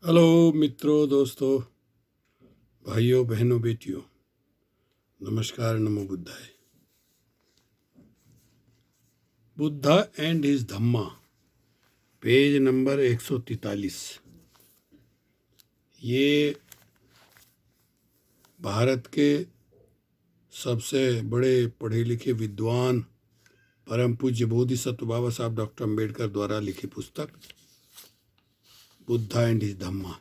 Hello मित्रों, दोस्तों, भाइयों, बहनों, बेटियों, नमस्कार। नमो बुद्धाय। Buddha and his Dhamma, page number 143। ये भारत के सबसे बड़े पढ़े लिखे विद्वान परम पूज्य बोधिसत्व बाबा साहब डॉक्टर अम्बेडकर द्वारा लिखी पुस्तक बुद्धा एंड हिज धम्मा,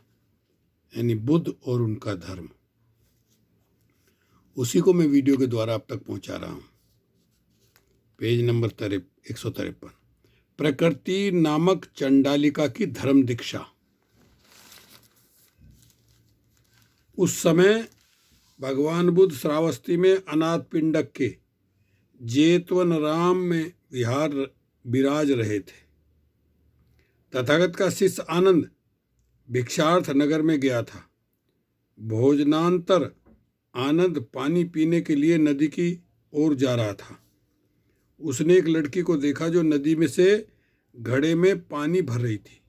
यानी बुद्ध और उनका धर्म, उसी को मैं वीडियो के द्वारा आप तक पहुंचा रहा हूं। Page number 153। प्रकृति नामक चंडालिका की धर्म दीक्षा। उस समय भगवान बुद्ध श्रावस्ती में अनाथ पिंडक के जेतवन राम में विराज रहे थे। तथागत का शिष्य आनंद भिक्षार्थ नगर में गया था। भोजनांतर आनंद पानी पीने के लिए नदी की ओर जा रहा था। उसने एक लड़की को देखा जो नदी में से घड़े में पानी भर रही थी।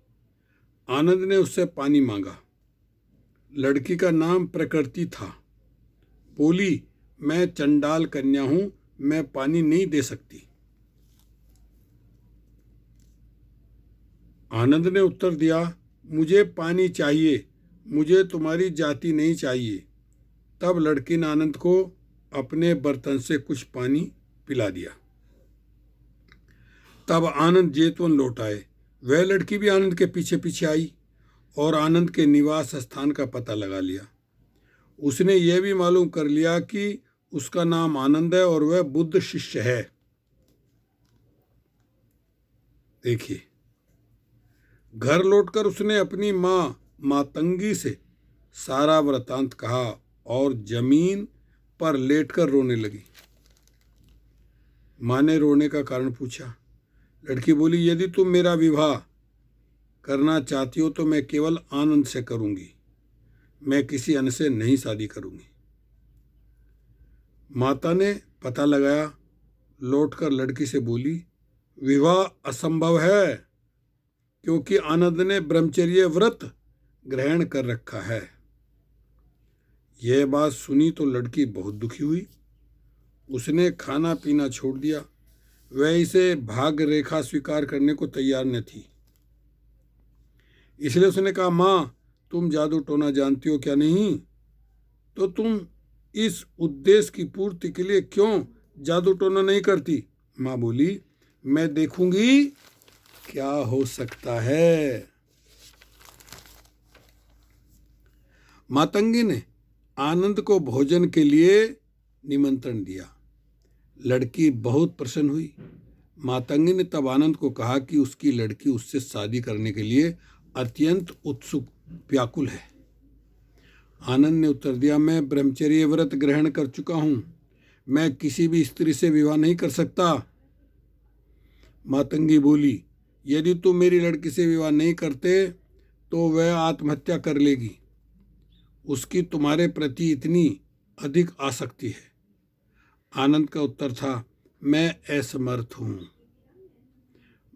आनंद ने उससे पानी मांगा। लड़की का नाम प्रकृति था। बोली, मैं चंडाल कन्या हूं, मैं पानी नहीं दे सकती। आनंद ने उत्तर दिया, मुझे पानी चाहिए, मुझे तुम्हारी जाति नहीं चाहिए। तब लड़की ने आनंद को अपने बर्तन से कुछ पानी पिला दिया। तब आनंद जेतवन लौट आए। वह लड़की भी आनंद के पीछे पीछे आई और आनंद के निवास स्थान का पता लगा लिया। उसने यह भी मालूम कर लिया कि उसका नाम आनंद है और वह बुद्ध शिष्य है। देखिए, घर लौटकर उसने अपनी माँ मातंगी से सारा वृतांत कहा और जमीन पर लेटकर रोने लगी। माँ ने रोने का कारण पूछा। लड़की बोली, यदि तुम मेरा विवाह करना चाहती हो तो मैं केवल आनंद से करूंगी, मैं किसी अन्य से नहीं शादी करूंगी। माता ने पता लगाया। लौटकर लड़की से बोली, विवाह असंभव है क्योंकि आनंद ने ब्रह्मचर्य व्रत ग्रहण कर रखा है। यह बात सुनी तो लड़की बहुत दुखी हुई। उसने खाना पीना छोड़ दिया। वह इसे भाग्य रेखा स्वीकार करने को तैयार न थी। इसलिए उसने कहा, माँ, तुम जादू टोना जानती हो क्या? नहीं तो तुम इस उद्देश्य की पूर्ति के लिए क्यों जादू टोना नहीं करती? माँ बोली, मैं देखूंगी क्या हो सकता है। मातंगी ने आनंद को भोजन के लिए निमंत्रण दिया। लड़की बहुत प्रसन्न हुई। मातंगी ने तब आनंद को कहा कि उसकी लड़की उससे शादी करने के लिए अत्यंत उत्सुक व्याकुल है। आनंद ने उत्तर दिया, मैं ब्रह्मचर्य व्रत ग्रहण कर चुका हूं, मैं किसी भी स्त्री से विवाह नहीं कर सकता। मातंगी बोली, यदि तुम मेरी लड़की से विवाह नहीं करते तो वह आत्महत्या कर लेगी। उसकी तुम्हारे प्रति इतनी अधिक आसक्ति है। आनंद का उत्तर था, मैं असमर्थ हूं।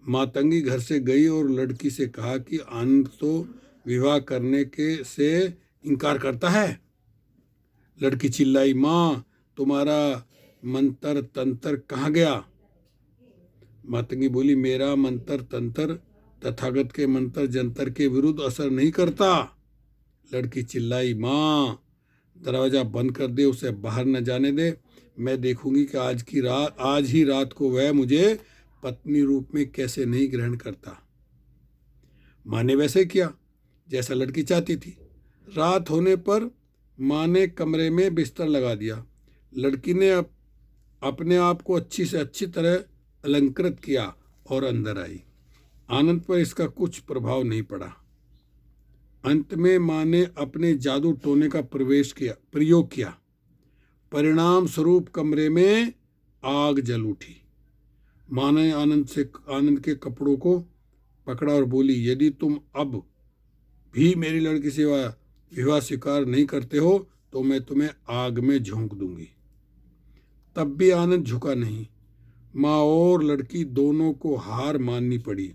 मातंगी घर से गई और लड़की से कहा कि आनंद तो विवाह करने के से इनकार करता है। लड़की चिल्लाई, माँ, तुम्हारा मंत्र तंत्र कहाँ गया? मातंगी बोली, मेरा मंत्र तंत्र तथागत के मंत्र जंतर के विरुद्ध असर नहीं करता। लड़की चिल्लाई, माँ, दरवाजा बंद कर दे, उसे बाहर न जाने दे। मैं देखूंगी कि आज ही रात को वह मुझे पत्नी रूप में कैसे नहीं ग्रहण करता। माँ ने वैसे किया जैसा लड़की चाहती थी। रात होने पर माँ ने कमरे में बिस्तर लगा दिया। लड़की ने अपने आप को अच्छी से अच्छी तरह अलंकृत किया और अंदर आई। आनंद पर इसका कुछ प्रभाव नहीं पड़ा। अंत में माँ ने अपने जादू टोने का प्रयोग किया। परिणाम स्वरूप कमरे में आग जल उठी। माँ ने आनंद के कपड़ों को पकड़ा और बोली, यदि तुम अब भी मेरी लड़की से विवाह स्वीकार नहीं करते हो तो मैं तुम्हें आग में झोंक दूंगी। तब भी आनंद झुका नहीं। माँ और लड़की दोनों को हार माननी पड़ी।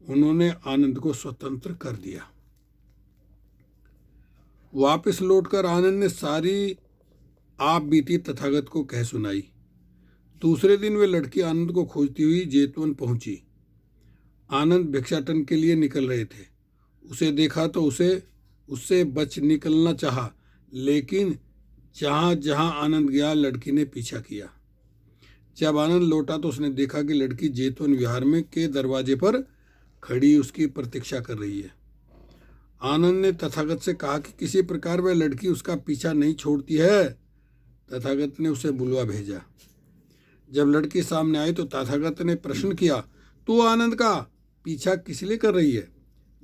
उन्होंने आनंद को स्वतंत्र कर दिया। वापस लौटकर आनंद ने सारी आप बीती तथागत को कह सुनाई। दूसरे दिन वे लड़की आनंद को खोजती हुई जेतवन पहुंची। आनंद भिक्षाटन के लिए निकल रहे थे। उसे देखा तो उससे बच निकलना चाहा, लेकिन जहाँ जहाँ आनंद गया लड़की ने पीछा किया। जब आनंद लौटा तो उसने देखा कि लड़की जेतवन विहार में के दरवाजे पर खड़ी उसकी प्रतीक्षा कर रही है। आनंद ने तथागत से कहा कि किसी प्रकार वह लड़की उसका पीछा नहीं छोड़ती है। तथागत ने उसे बुलवा भेजा। जब लड़की सामने आई तो तथागत ने प्रश्न किया, तू आनंद का पीछा किस लिए कर रही है?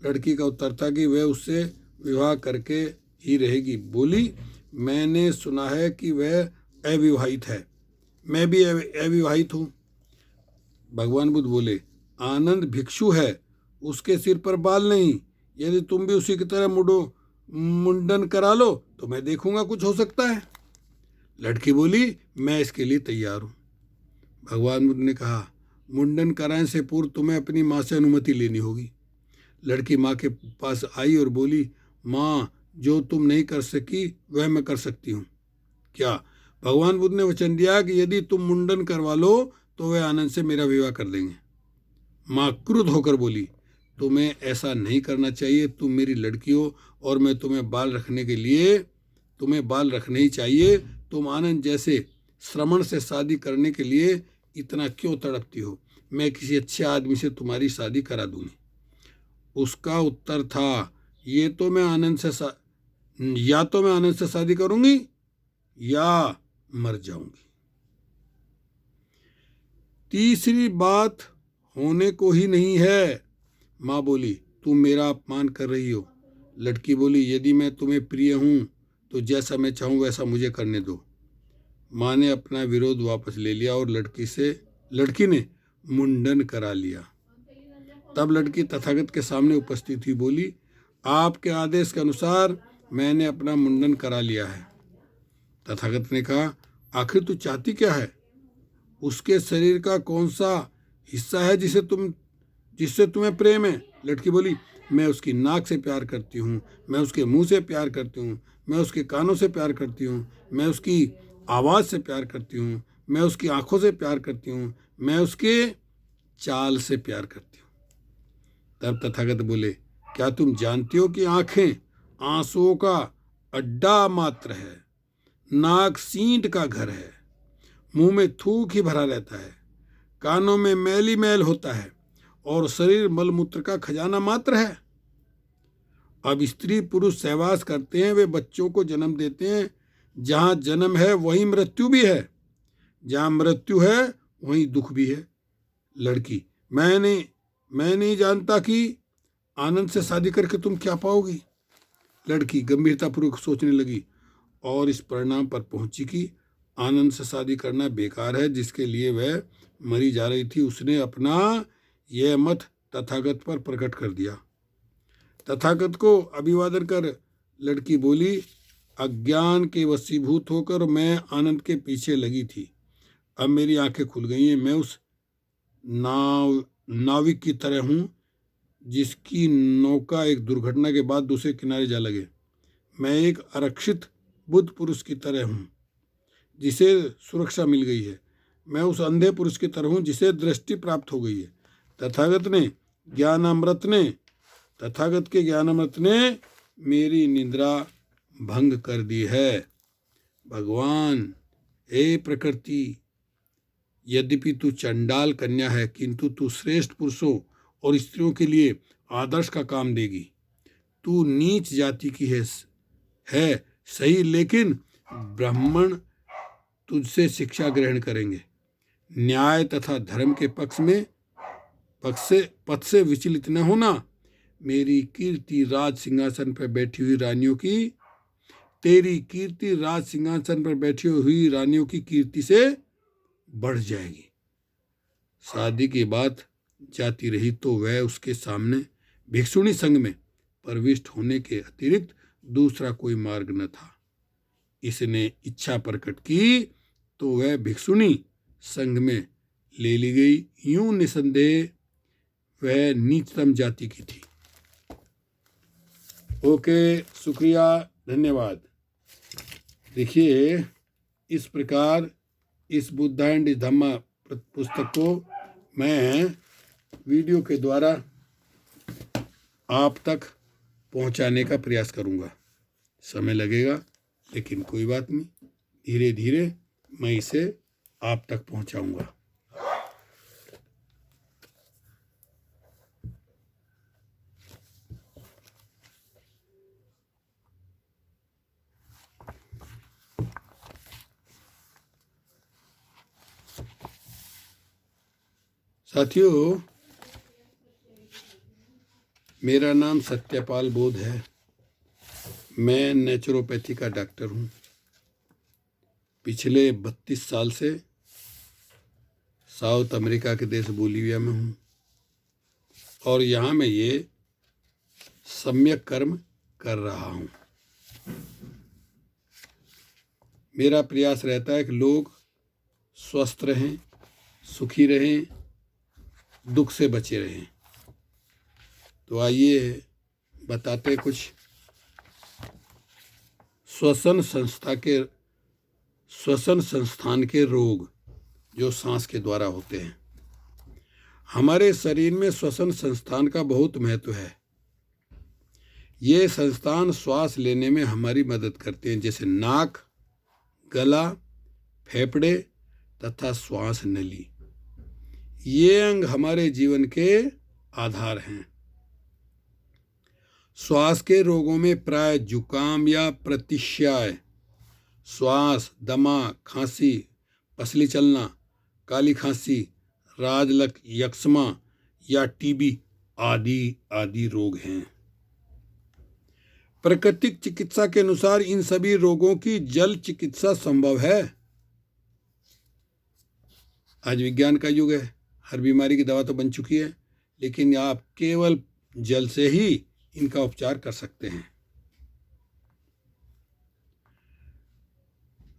लड़की का उत्तर था कि वह उससे विवाह करके ही रहेगी। बोली, मैंने सुना है कि वह अविवाहित है। मैं भी अविवाहित हूँ। भगवान बुद्ध बोले, आनंद भिक्षु है, उसके सिर पर बाल नहीं। यदि तुम भी उसी की तरह मुंडन करा लो तो मैं देखूंगा कुछ हो सकता है। लड़की बोली, मैं इसके लिए तैयार हूँ। भगवान बुद्ध ने कहा, मुंडन कराने से पूर्व तुम्हें अपनी माँ से अनुमति लेनी होगी। लड़की माँ के पास आई और बोली, माँ, जो तुम नहीं कर सकी वह मैं कर सकती हूँ। क्या? भगवान बुद्ध ने वचन दिया कि यदि तुम मुंडन करवा लो तो वे आनंद से मेरा विवाह कर देंगे। माँ क्रुद्ध होकर बोली, तुम्हें ऐसा नहीं करना चाहिए। तुम मेरी लड़की हो और मैं तुम्हें बाल रखने ही चाहिए। तुम आनंद जैसे श्रमण से शादी करने के लिए इतना क्यों तड़पती हो? मैं किसी अच्छे आदमी से तुम्हारी शादी करा दूंगी। उसका उत्तर था, या तो मैं आनंद से शादी करूंगी या मर जाऊंगी। तीसरी बात होने को ही नहीं है। माँ बोली, तुम मेरा अपमान कर रही हो। लड़की बोली, यदि मैं तुम्हें प्रिय हूं तो जैसा मैं चाहूं वैसा मुझे करने दो। माँ ने अपना विरोध वापस ले लिया और लड़की ने मुंडन करा लिया। तब लड़की तथागत के सामने उपस्थित हुई। बोली, आपके आदेश के अनुसार मैंने अपना मुंडन करा लिया है। तथागत ने कहा, आखिर तू चाहती क्या है? उसके शरीर का कौन सा हिस्सा है जिससे तुम्हें प्रेम है? लड़की बोली, मैं उसकी नाक से प्यार करती हूँ, मैं उसके मुंह से प्यार करती हूँ, मैं उसके कानों से प्यार करती हूँ, मैं उसकी आवाज़ से प्यार करती हूँ, मैं उसकी आंखों से प्यार करती हूँ, मैं उसके चाल से प्यार करती हूँ। तब तथागत बोले, क्या तुम जानती हो कि आंखें आंसुओं का अड्डा मात्र है, नाक सींट का घर है, मुंह में थूक ही भरा रहता है, कानों में मैल ही मैल होता है और शरीर मलमूत्र का खजाना मात्र है। अब स्त्री पुरुष सहवास करते हैं, वे बच्चों को जन्म देते हैं। जहाँ जन्म है वहीं मृत्यु भी है, जहाँ मृत्यु है वहीं दुख भी है। लड़की, मैं नहीं जानता कि आनंद से शादी करके तुम क्या पाओगी। लड़की गंभीरतापूर्वक सोचने लगी और इस परिणाम पर पहुंची कि आनंद से शादी करना बेकार है, जिसके लिए वह मरी जा रही थी। उसने अपना यह मत तथागत पर प्रकट कर दिया। तथागत को अभिवादन कर लड़की बोली, अज्ञान के वशीभूत होकर मैं आनंद के पीछे लगी थी। अब मेरी आंखें खुल गई हैं। मैं उस नाविक की तरह हूँ जिसकी नौका एक दुर्घटना के बाद दूसरे किनारे जा लगे। मैं एक आरक्षित बुद्ध पुरुष की तरह हूँ जिसे सुरक्षा मिल गई है। मैं उस अंधे पुरुष की तरह हूँ जिसे दृष्टि प्राप्त हो गई है। तथागत के ज्ञानामृत ने मेरी निद्रा भंग कर दी है। भगवान, हे प्रकृति, यद्यपि तू चंडाल कन्या है, किंतु तू श्रेष्ठ पुरुषों और स्त्रियों के लिए आदर्श का काम देगी। तू नीच जाति की है सही, लेकिन ब्राह्मण तुझसे शिक्षा ग्रहण करेंगे। न्याय तथा धर्म के पथ से विचलित न होना। मेरी कीर्ति राज सिंहासन पर बैठी हुई रानियों की कीर्ति से बढ़ जाएगी। शादी की बात जाती रही तो वह उसके सामने भिक्षुणी संघ में प्रविष्ट होने के अतिरिक्त दूसरा कोई मार्ग न था। इसने इच्छा प्रकट की तो वह भिक्षुणी संघ में ले ली गई। यूं निसंदेह वह नीचतम जाति की थी। ओके, शुक्रिया। धन्यवाद। देखिए, इस प्रकार इस बुद्धा एंड धम्मा पुस्तक को मैं वीडियो के द्वारा आप तक पहुंचाने का प्रयास करूंगा। समय लगेगा, लेकिन कोई बात नहीं, धीरे धीरे मैं इसे आप तक पहुंचाऊंगा। साथियों, मेरा नाम सत्यपाल बोध है। मैं नेचुरोपैथी का डॉक्टर हूँ। पिछले 32 साल से साउथ अमेरिका के देश बोलीविया में हूँ और यहाँ मैं ये सम्यक कर्म कर रहा हूँ। मेरा प्रयास रहता है कि लोग स्वस्थ रहें, सुखी रहें, दुख से बचे रहें। तो आइए बताते कुछ श्वसन संस्थान के रोग जो सांस के द्वारा होते हैं। हमारे शरीर में श्वसन संस्थान का बहुत महत्व है। ये संस्थान श्वास लेने में हमारी मदद करते हैं, जैसे नाक, गला, फेफड़े तथा श्वास नली। ये अंग हमारे जीवन के आधार हैं। श्वास के रोगों में प्राय जुकाम या प्रतिश्याय, श्वास, दमा, खांसी, पसली चलना, काली खांसी, राजलक, यक्ष्मा या टीबी आदि रोग हैं। प्राकृतिक चिकित्सा के अनुसार इन सभी रोगों की जल चिकित्सा संभव है। आज विज्ञान का युग है, हर बीमारी की दवा तो बन चुकी है, लेकिन आप केवल जल से ही इनका उपचार कर सकते हैं।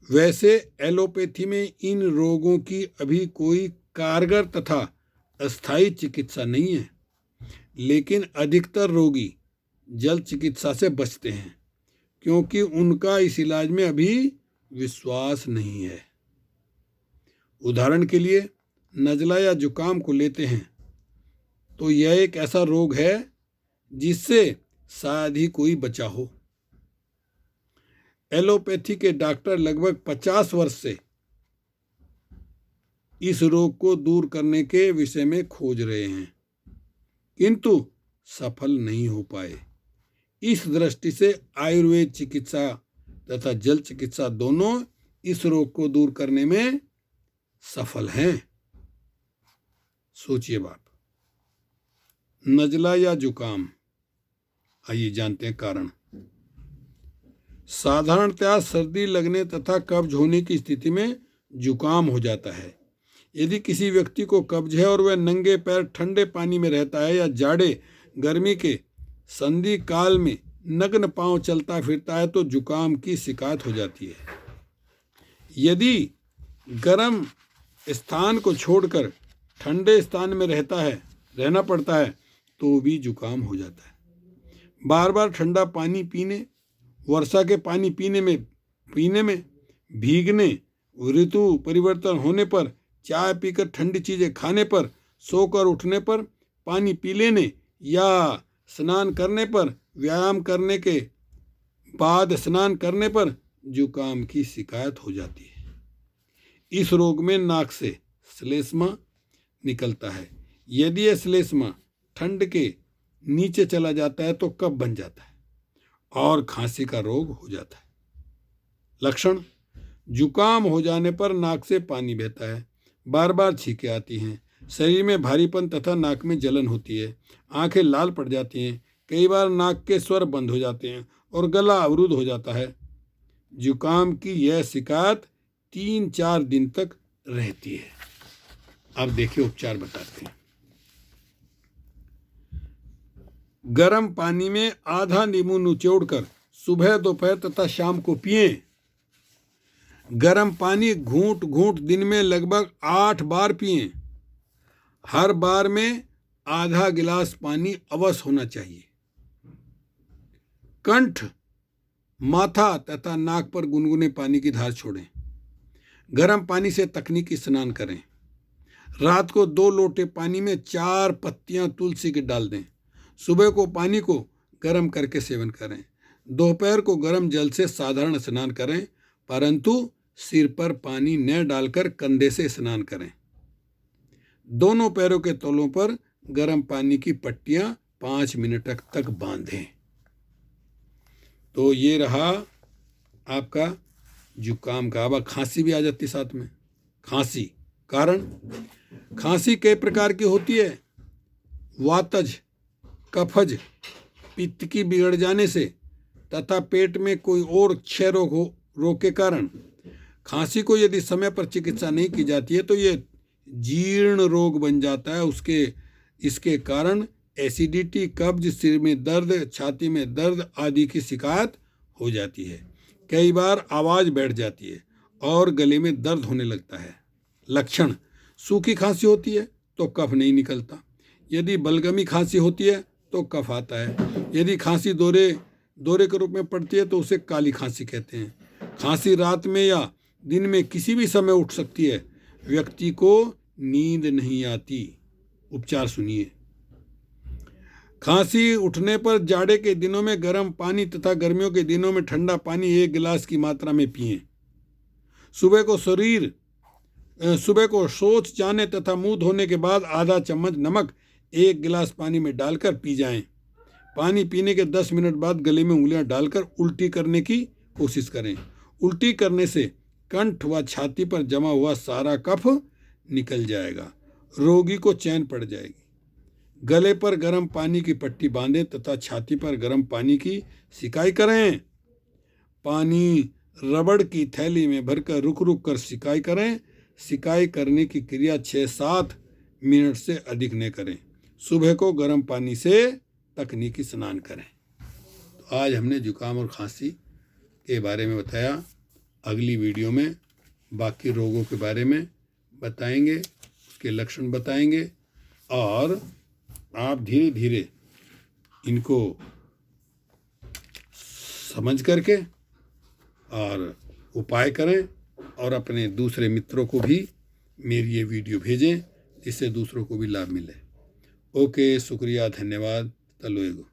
वैसे एलोपैथी में इन रोगों की अभी कोई कारगर तथा अस्थायी चिकित्सा नहीं है, लेकिन अधिकतर रोगी जल चिकित्सा से बचते हैं क्योंकि उनका इस इलाज में अभी विश्वास नहीं है। उदाहरण के लिए नज़ला या जुकाम को लेते हैं तो यह एक ऐसा रोग है जिससे शायद ही कोई बचा हो। एलोपैथी के डॉक्टर लगभग 50 वर्ष से इस रोग को दूर करने के विषय में खोज रहे हैं, किंतु सफल नहीं हो पाए। इस दृष्टि से आयुर्वेद चिकित्सा तथा जल चिकित्सा दोनों इस रोग को दूर करने में सफल हैं। सोचिए बाप, नज़ला या जुकाम, आइए जानते हैं कारण। साधारणतया सर्दी लगने तथा कब्ज होने की स्थिति में जुकाम हो जाता है। यदि किसी व्यक्ति को कब्ज है और वह नंगे पैर ठंडे पानी में रहता है या जाड़े गर्मी के संधि काल में नग्न पांव चलता फिरता है तो जुकाम की शिकायत हो जाती है। यदि गर्म स्थान को छोड़कर ठंडे स्थान में रहना पड़ता है तो भी जुकाम हो जाता है। बार बार ठंडा पानी पीने, वर्षा के पानी पीने में, भीगने, ऋतु परिवर्तन होने पर, चाय पीकर ठंडी चीजें खाने पर, सोकर उठने पर, पानी पी लेने या स्नान करने पर, व्यायाम करने के बाद स्नान करने पर जुकाम की शिकायत हो जाती है। इस रोग में नाक से श्लेष्मा निकलता है। यदि यह श्लेष्मा ठंड के नीचे चला जाता है तो कफ बन जाता है और खांसी का रोग हो जाता है। लक्षण: जुकाम हो जाने पर नाक से पानी बहता है, बार बार छींकें आती हैं, शरीर में भारीपन तथा नाक में जलन होती है, आंखें लाल पड़ जाती हैं, कई बार नाक के स्वर बंद हो जाते हैं और गला अवरुद्ध हो जाता है। जुकाम की यह शिकायत 3-4 दिन तक रहती है। अब देखिए उपचार बताते हैं। गर्म पानी में आधा नींबू निचोड़कर सुबह, दोपहर तथा शाम को पिएं। गर्म पानी घूंट घूंट दिन में लगभग 8 बार पिएं। हर बार में आधा गिलास पानी अवश्य होना चाहिए। कंठ माथा तथा नाक पर गुनगुने पानी की धार छोड़ें। गर्म पानी से तकनीकी स्नान करें। रात को 2 लोटे पानी में 4 पत्तियां तुलसी की डाल दें। सुबह को पानी को गर्म करके सेवन करें। दोपहर को गर्म जल से साधारण स्नान करें, परंतु सिर पर पानी न डालकर कंधे से स्नान करें। दोनों पैरों के तलों पर गर्म पानी की पट्टियां 5 मिनट तक बांधें। तो ये रहा आपका जुकाम का। अब खांसी भी आ जाती साथ में। खांसी कारण, खांसी कई प्रकार की होती है। वातज, कफज, पित्त की बिगड़ जाने से तथा पेट में कोई और क्षय रोग के कारण। खांसी को यदि समय पर चिकित्सा नहीं की जाती है तो ये जीर्ण रोग बन जाता है। इसके कारण एसिडिटी, कब्ज, सिर में दर्द, छाती में दर्द आदि की शिकायत हो जाती है। कई बार आवाज़ बैठ जाती है और गले में दर्द होने लगता है। लक्षण, सूखी खांसी होती है तो कफ नहीं निकलता। यदि बलगमी खांसी होती है तो कफ आता है। यदि खांसी दौरे के रूप में पड़ती है तो उसे काली खांसी कहते हैं। खांसी रात में या दिन में किसी भी समय उठ सकती है। व्यक्ति को नींद नहीं आती। उपचार सुनिए। खांसी उठने पर जाड़े के दिनों में गर्म पानी तथा गर्मियों के दिनों में ठंडा पानी 1 गिलास की मात्रा में पिएं। सुबह को शौच जाने तथा मुंह धोने के बाद आधा चम्मच नमक 1 गिलास पानी में डालकर पी जाएं। पानी पीने के 10 मिनट बाद गले में उंगलियां डालकर उल्टी करने की कोशिश करें। उल्टी करने से कंठ व छाती पर जमा हुआ सारा कफ निकल जाएगा। रोगी को चैन पड़ जाएगी। गले पर गर्म पानी की पट्टी बांधें तथा छाती पर गर्म पानी की सिकाई करें। पानी रबड़ की थैली में भरकर रुक रुक कर सिकाई करें। सिकाई करने की क्रिया 6-7 मिनट से अधिक न करें। सुबह को गर्म पानी से तकनीकी स्नान करें। तो आज हमने जुकाम और खांसी के बारे में बताया। अगली वीडियो में बाकी रोगों के बारे में बताएंगे, उसके लक्षण बताएंगे और आप धीरे धीरे इनको समझ करके और उपाय करें और अपने दूसरे मित्रों को भी मेरी ये वीडियो भेजें, जिससे दूसरों को भी लाभ मिले। ओके, शुक्रिया, धन्यवाद, तलुएगो।